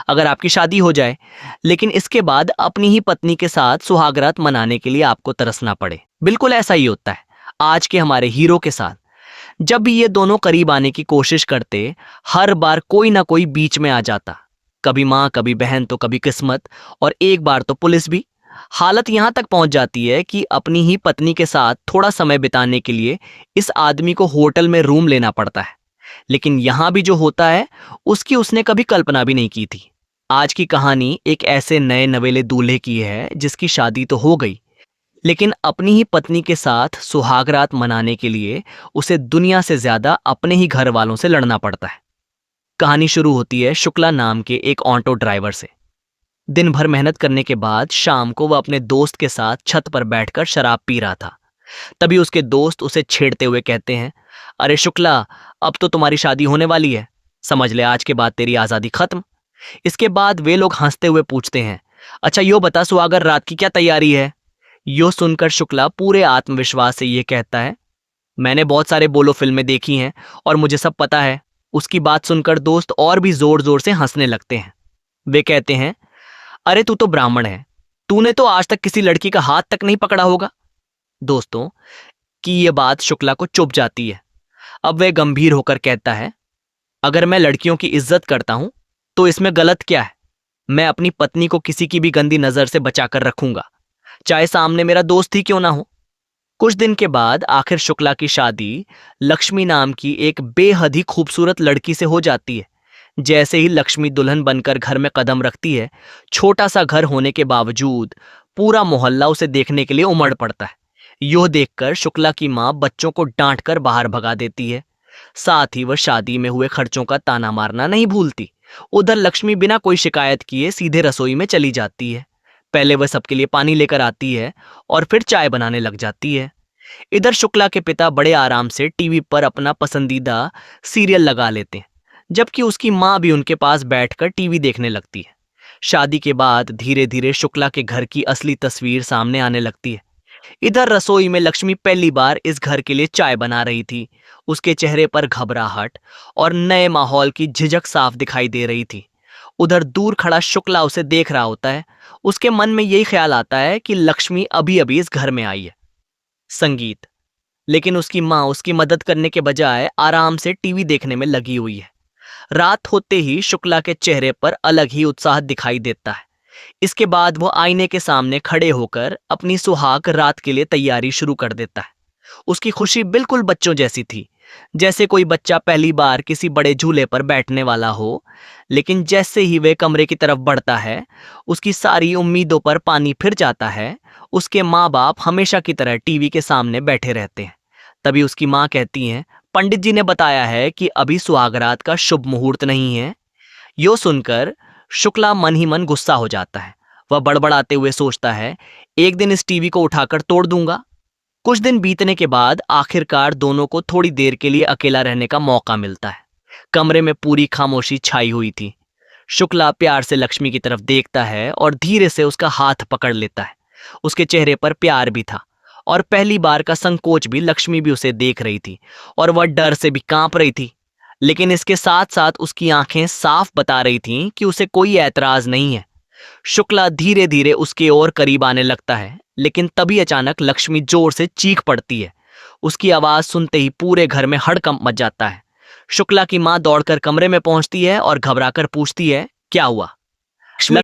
अगर आपकी शादी हो जाए, लेकिन इसके बाद अपनी ही पत्नी के साथ सुहागरात मनाने के लिए आपको तरसना पड़े। बिल्कुल ऐसा ही होता है आज के हमारे हीरो के साथ। जब भी ये दोनों करीब आने की कोशिश करते, हर बार कोई ना कोई बीच में आ जाता। कभी माँ, कभी बहन, तो कभी किस्मत, और एक बार तो पुलिस भी। हालत यहां तक पहुंच जाती है कि अपनी ही पत्नी के साथ थोड़ा समय बिताने के लिए इस आदमी को होटल में रूम लेना पड़ता है। लेकिन यहां भी जो होता है, उसकी उसने कभी कल्पना भी नहीं की थी। आज की कहानी एक ऐसे नए नवेले दूल्हे की है जिसकी शादी तो हो गई, लेकिन अपनी ही पत्नी के साथ सुहागरात मनाने के लिए उसे दुनिया से ज्यादा अपने ही घर वालों से लड़ना पड़ता है। कहानी शुरू होती है शुक्ला नाम के एक ऑटो ड्राइवर से। दिन भर मेहनत करने के बाद शाम को वह अपने दोस्त के साथ छत पर बैठकर शराब पी रहा था। तभी उसके दोस्त उसे छेड़ते हुए कहते हैं, अरे शुक्ला, अब तो तुम्हारी शादी होने वाली है, समझ ले आज के बाद तेरी आजादी खत्म। इसके बाद वे लोग हंसते हुए पूछते हैं, अच्छा यो बता सुहागर रात की क्या तैयारी है। यो सुनकर शुक्ला पूरे आत्मविश्वास से ये कहता है, मैंने बहुत सारे बोलो फिल्में देखी हैं और मुझे सब पता है। उसकी बात सुनकर दोस्त और भी जोर जोर से हंसने लगते हैं। वे कहते हैं, अरे तू तो ब्राह्मण है, तूने तो आज तक किसी लड़की का हाथ तक नहीं पकड़ा होगा। दोस्तों की यह बात शुक्ला को चुभ जाती है। अब वह गंभीर होकर कहता है, अगर मैं लड़कियों की इज्जत करता हूं तो इसमें गलत क्या है। मैं अपनी पत्नी को किसी की भी गंदी नजर से बचाकर रखूंगा, चाहे सामने मेरा दोस्त ही क्यों ना हो। कुछ दिन के बाद आखिर शुक्ला की शादी लक्ष्मी नाम की एक बेहद ही खूबसूरत लड़की से हो जाती है। जैसे ही लक्ष्मी दुल्हन बनकर घर में कदम रखती है, छोटा सा घर होने के बावजूद पूरा मोहल्ला उसे देखने के लिए उमड़ पड़ता है। यह देखकर शुक्ला की माँ बच्चों को डांट कर बाहर भगा देती है। साथ ही वह शादी में हुए खर्चों का ताना मारना नहीं भूलती। उधर लक्ष्मी बिना कोई शिकायत किए सीधे रसोई में चली जाती है। पहले वह सबके लिए पानी लेकर आती है और फिर चाय बनाने लग जाती है। इधर शुक्ला के पिता बड़े आराम से टीवी पर अपना पसंदीदा सीरियल लगा लेते हैं, जबकि उसकी माँ भी उनके पास बैठकर टीवी देखने लगती है। शादी के बाद धीरे धीरे शुक्ला के घर की असली तस्वीर सामने आने लगती है। इधर रसोई में लक्ष्मी पहली बार इस घर के लिए चाय बना रही थी। उसके चेहरे पर घबराहट और नए माहौल की झिझक साफ दिखाई दे रही थी। उधर दूर खड़ा शुक्ला उसे देख रहा होता है। उसके मन में यही ख्याल आता है कि लक्ष्मी अभी अभी इस घर में आई है। संगीत। लेकिन उसकी माँ उसकी मदद करने के बजाय आराम से टीवी देखने में लगी हुई है। रात होते ही शुक्ला के चेहरे पर अलग ही उत्साह दिखाई देता है। इसके बाद वो आईने के सामने खड़े होकर अपनी सुहाग रात के लिए तैयारी शुरू कर देता है। उसकी खुशी बिल्कुल बच्चों जैसी थी, जैसे कोई बच्चा पहली बार किसी बड़े झूले पर बैठने वाला हो। लेकिन जैसे ही वह कमरे की तरफ बढ़ता है, उसकी सारी उम्मीदों पर पानी फिर जाता है। उसके माँ बाप हमेशा की तरह टीवी के सामने बैठे रहते हैं। तभी उसकी माँ कहती हैं, पंडित जी ने बताया है कि अभी सुहागरात का शुभ मुहूर्त नहीं है। यो सुनकर शुक्ला मन ही मन गुस्सा हो जाता है। वह बड़बड़ाते हुए सोचता है, एक दिन इस टीवी को उठाकर तोड़ दूंगा। कुछ दिन बीतने के बाद आखिरकार दोनों को थोड़ी देर के लिए अकेला रहने का मौका मिलता है। कमरे में पूरी खामोशी छाई हुई थी। शुक्ला प्यार से लक्ष्मी की तरफ देखता है और धीरे से उसका हाथ पकड़ लेता है। उसके चेहरे पर प्यार भी था और पहली बार का संकोच भी। लक्ष्मी भी उसे देख रही थी और वह डर से भी कांप रही थी। लेकिन इसके साथ साथ उसकी आंखें साफ बता रही थीं कि उसे कोई ऐतराज नहीं है। शुक्ला धीरे धीरे उसके और करीब आने लगता है, लेकिन तभी अचानक लक्ष्मी जोर से चीख पड़ती है। उसकी आवाज सुनते ही पूरे घर में हड़कंप मच जाता है। शुक्ला की मां दौड़कर कमरे में पहुंचती है और घबराकर पूछती है, क्या हुआ।